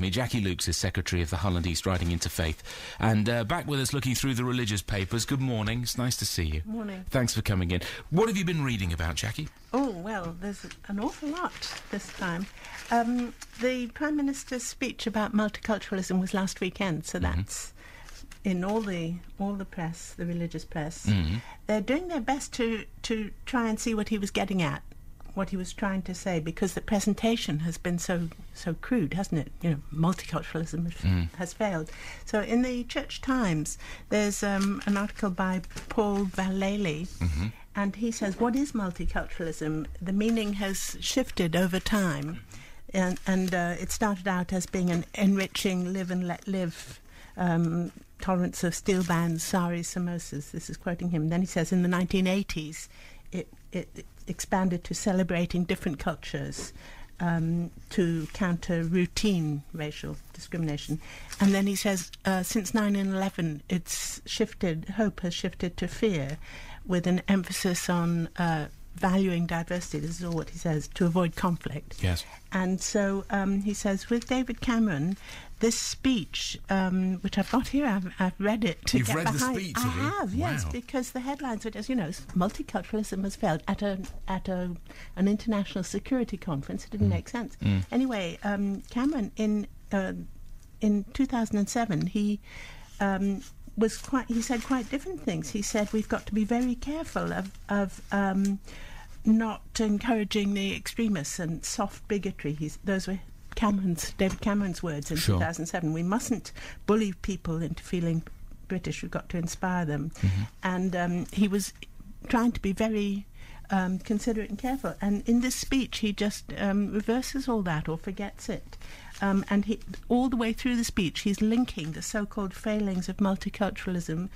Jackie Lukes is Secretary of the Hull and East Riding Interfaith. And back with us looking through the religious papers. Good morning. It's nice to see you. Morning. Thanks for coming in. What have you been reading about, Jackie? Oh, well, there's an awful lot this time. The Prime Minister's speech about multiculturalism was last weekend, so that's in all the press, the religious press. They're doing their best to try and see what he was getting at, what he was trying to say, because the presentation has been so crude, hasn't it? You know, multiculturalism has failed. So in the Church Times, there's an article by Paul Vallely, and he says, what is multiculturalism? The meaning has shifted over time, and it started out as being an enriching, live and let live, tolerance of steel bands, saris, samosas. This is quoting him. Then he says in the 1980s, it expanded to celebrating different cultures to counter routine racial discrimination. And then he says, since 9/11, it's shifted, hope has shifted to fear, with an emphasis on valuing diversity. This is all what he says, to avoid conflict. Yes. And so he says, with David Cameron, this speech, which I've got here, I've read it to You've get read behind. the speech, I have, yes, wow. because the headlines are just, multiculturalism has failed at an international security conference. It didn't make sense. Anyway, Cameron in 2007, he said quite different things. He said we've got to be very careful of not encouraging the extremists and soft bigotry. Those were David Cameron's words in 2007. We mustn't bully people into feeling British. We've got to inspire them. And he was trying to be very considerate and careful. And in this speech, he just reverses all that or forgets it. And all the way through the speech, he's linking the so-called failings of multiculturalism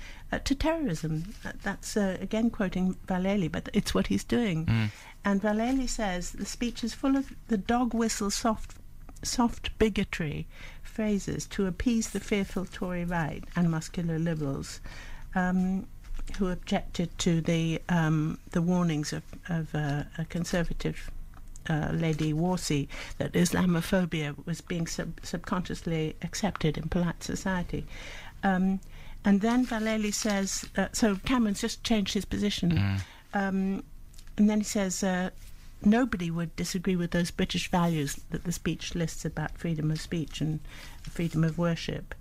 to terrorism. That's, again, quoting Vallely, but it's what he's doing. And Vallely says, the speech is full of the dog whistle soft bigotry phrases to appease the fearful Tory right and muscular liberals who objected to the warnings of a conservative Lady Worsey that Islamophobia was being subconsciously accepted in polite society. And then Vallely says, so Cameron's just changed his position, and then he says, nobody would disagree with those British values that the speech lists about freedom of speech and freedom of worship.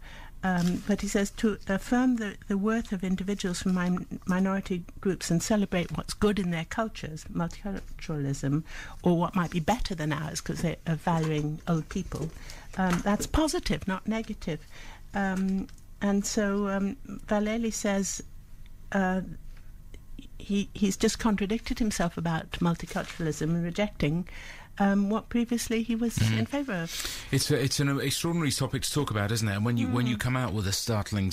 But he says to affirm the worth of individuals from minority groups and celebrate what's good in their cultures, multiculturalism, or what might be better than ours because they are valuing old people, that's positive, not negative. And so Vallely says he's just contradicted himself about multiculturalism and rejecting what previously he was in favour of. It's an extraordinary topic to talk about, isn't it? And when you come out with a startling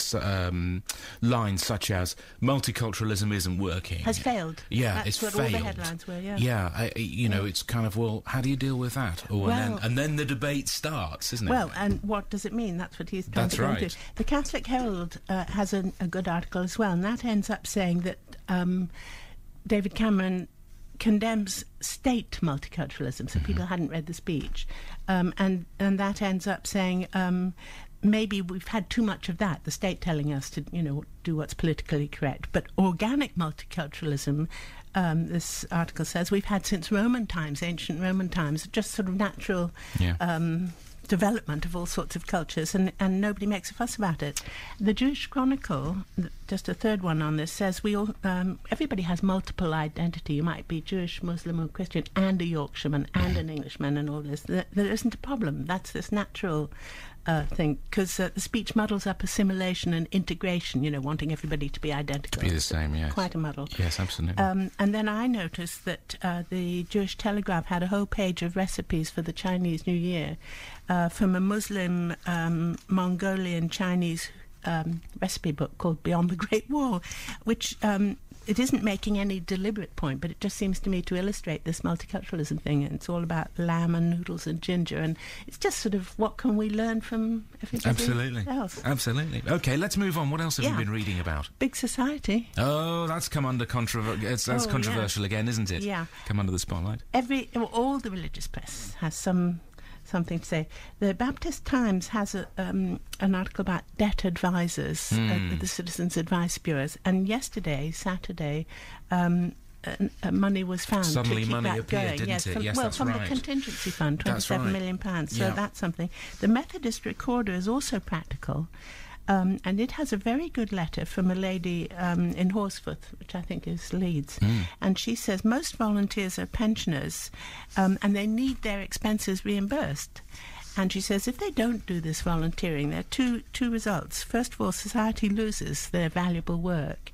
line such as multiculturalism isn't working, has failed. Yeah, that's it's what failed. All the headlines were. Yeah. Yeah, it's kind of, well, how do you deal with that? And then the debate starts, isn't it? Well, and what does it mean? That's what he's trying to go into. The Catholic Herald has a good article as well, and that ends up saying that David Cameron condemns state multiculturalism, so people hadn't read the speech, and that ends up saying maybe we've had too much of that, the state telling us to do what's politically correct, but organic multiculturalism, this article says, we've had since Roman times, ancient Roman times, just sort of natural development of all sorts of cultures, and nobody makes a fuss about it. The Jewish Chronicle, just a third one on this, says everybody has multiple identity. You might be Jewish, Muslim or Christian and a Yorkshireman and an Englishman and all this. There isn't a problem. That's this natural thing, because the speech muddles up assimilation and integration, wanting everybody to be identical. To be the same, yes. Quite a muddle. Yes, absolutely. And then I noticed that the Jewish Telegraph had a whole page of recipes for the Chinese New Year from a Muslim Mongolian Chinese recipe book called Beyond the Great Wall, which it isn't making any deliberate point, but it just seems to me to illustrate this multiculturalism thing. And it's all about lamb and noodles and ginger, and it's just sort of what can we learn from everybody else. Absolutely. Okay, let's move on. What else have you been reading about? Big Society. Oh, that's come under that's controversial again, isn't it? Yeah. Come under the spotlight. All the religious press has some something to say. The Baptist Times has an article about debt advisors at the Citizens Advice Bureaus, and yesterday, Saturday, money was found Suddenly to keep money that appeared, going. didn't Yes, it? from, Yes, well, that's from right. the contingency fund, That's £27 right. million. So Yeah. that's something. The Methodist Recorder is also practical. And it has a very good letter from a lady in Horsforth, which I think is Leeds. And she says most volunteers are pensioners and they need their expenses reimbursed. And she says if they don't do this volunteering, there are two results. First of all, society loses their valuable work.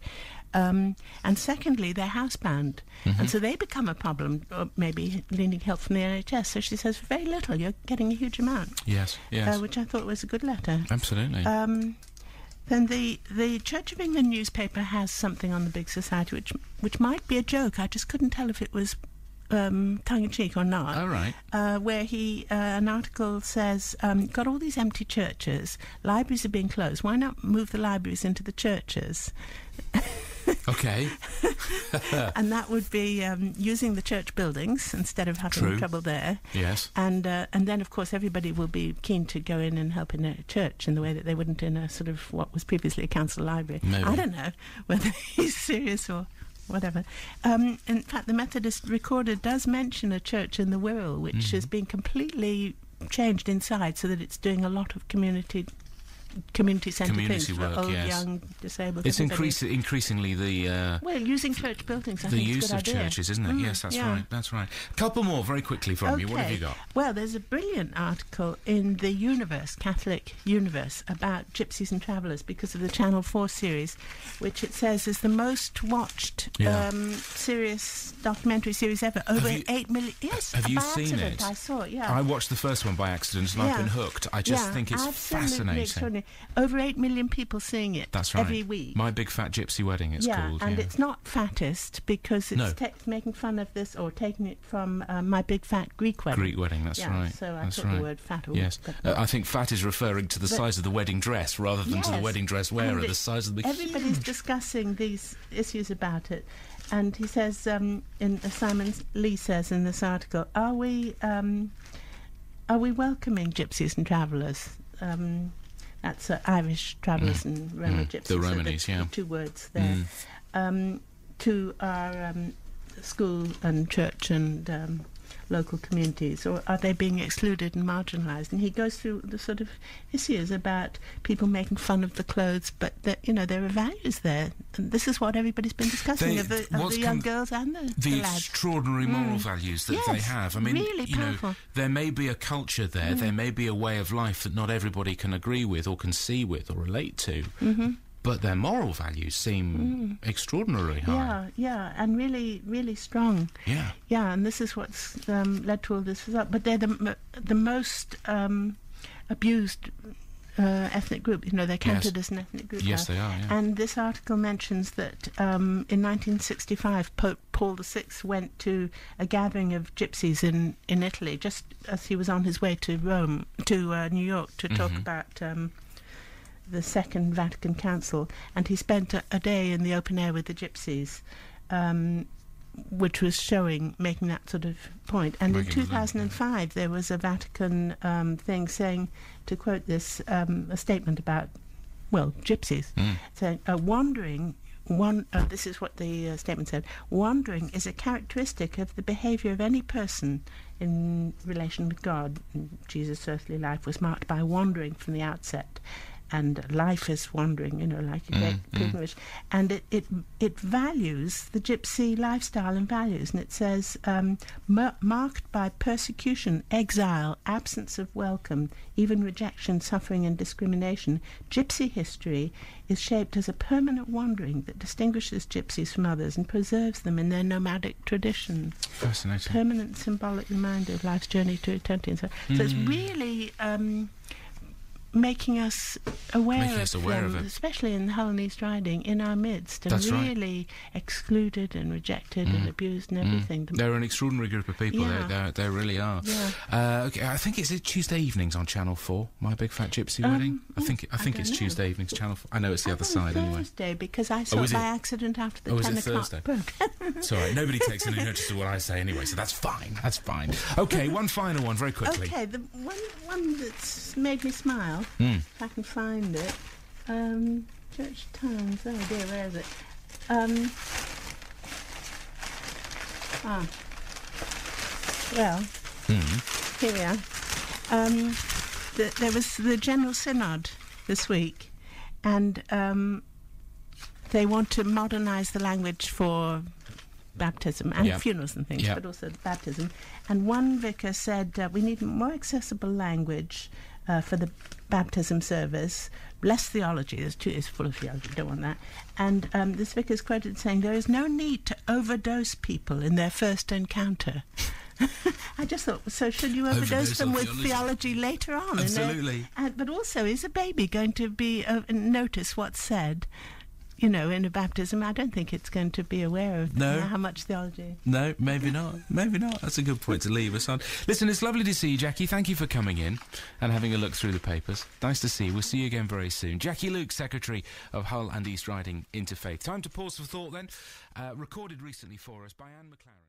And secondly, they're housebound. And so they become a problem, or maybe needing help from the NHS. So she says, for very little, you're getting a huge amount. Yes, yes. Which I thought was a good letter. Absolutely. Then the Church of England newspaper has something on the Big Society, which might be a joke. I just couldn't tell if it was tongue-in-cheek or not. Oh, right. Where an article says, got all these empty churches, libraries are being closed, why not move the libraries into the churches? Okay. And that would be using the church buildings instead of having trouble there. Yes. And then, of course, everybody will be keen to go in and help in a church in the way that they wouldn't in a sort of what was previously a council library. Maybe. I don't know whether he's serious or whatever. In fact, the Methodist Recorder does mention a church in the Wirral, which has been completely changed inside so that it's doing a lot of community-centred things for work, old, yes. young, disabled. It's everybody. increasingly the Well, using church buildings, I the think, is a use good of idea. churches, isn't it? Yes, that's yeah. right. That's right. Couple more very quickly from you. What have you got? Well, there's a brilliant article in the Universe, Catholic Universe, about gypsies and travellers because of the Channel 4 series, which it says is the most watched serious documentary series ever. Over 8 million. Yes, have you by seen accident, it? I saw it, yeah. I watched the first one by accident and I've been hooked. I just think it's absolutely fascinating. Extraordinary. Over 8 million people seeing it That's right. every week. My Big Fat Gypsy Wedding, it's called. And it's not fattest because it's No. making fun of this or taking it from My Big Fat Greek Wedding. Greek Wedding, that's right. So I that's thought right. the word fat. Yes. I think fat is referring to the size of the wedding dress rather than to the wedding dress wearer, the size of the everybody's discussing these issues about it. And he says, Simon Lee says in this article, are we welcoming gypsies and travellers? That's Irish travellers and Roma gypsies. The Romanis, so the two words there. To our school and church and local communities, or are they being excluded and marginalised? And he goes through the sort of issues about people making fun of the clothes, but there are values there, and this is what everybody's been discussing of the young girls and the lads. Extraordinary moral values that they have. I mean, really powerful. There may be a culture there, there may be a way of life that not everybody can agree with or can see with or relate to. But their moral values seem extraordinarily high. Yeah, and really, really strong. Yeah. Yeah, and this is what's led to all this result. But they're the most abused ethnic group. They're counted as an ethnic group. Yes, they are, yeah. And this article mentions that in 1965, Pope Paul VI went to a gathering of gypsies in Italy, just as he was on his way to New York, to talk about the Second Vatican Council, and he spent a day in the open air with the gypsies, which was making that sort of point. And in 2005, there was a Vatican thing saying, to quote this, a statement about, gypsies, saying, wandering. This is what the statement said. Wandering is a characteristic of the behaviour of any person in relation with God. Jesus' earthly life was marked by wandering from the outset. And life is wandering, like a great pilgrimage. And it values the gypsy lifestyle and values. And it says, marked by persecution, exile, absence of welcome, even rejection, suffering and discrimination, gypsy history is shaped as a permanent wandering that distinguishes gypsies from others and preserves them in their nomadic tradition. Fascinating. Permanent symbolic reminder of life's journey to eternity. And so it's really... making us aware of them, it, especially in Hull and East Riding, in our midst, and That's really excluded and rejected and abused and everything. They're an extraordinary group of people. Yeah. They really are. Yeah. Okay, I think it's Tuesday evenings on Channel 4. My Big Fat Gypsy Wedding. I think it's Tuesday evenings, Channel 4. I know it's the other side anyway. Thursday, because I saw it by accident after the 10 o'clock book. It's all right. Nobody takes any notice of what I say anyway, so that's fine. That's fine. Okay, one final one, very quickly. Okay, the one that's made me smile, if I can find it, Church Towns, oh dear, where is it? Well, here we are. There was the General Synod this week, and they want to modernise the language for baptism and funerals and things, but also baptism. And one vicar said we need more accessible language for the baptism service, less theology. It's full of theology, don't want that. And this vicar is quoted saying there is no need to overdose people in their first encounter. I just thought, so should you overdose them with theology later on? Absolutely. But also, is a baby going to be notice what's said? You know, in a baptism, I don't think it's going to be aware of how much theology. No, maybe not. Maybe not. That's a good point to leave us on. Listen, it's lovely to see you, Jackie. Thank you for coming in and having a look through the papers. Nice to see you. We'll see you again very soon. Jackie Luke, Secretary of Hull and East Riding Interfaith. Time to pause for thought then. Recorded recently for us by Anne McLaren.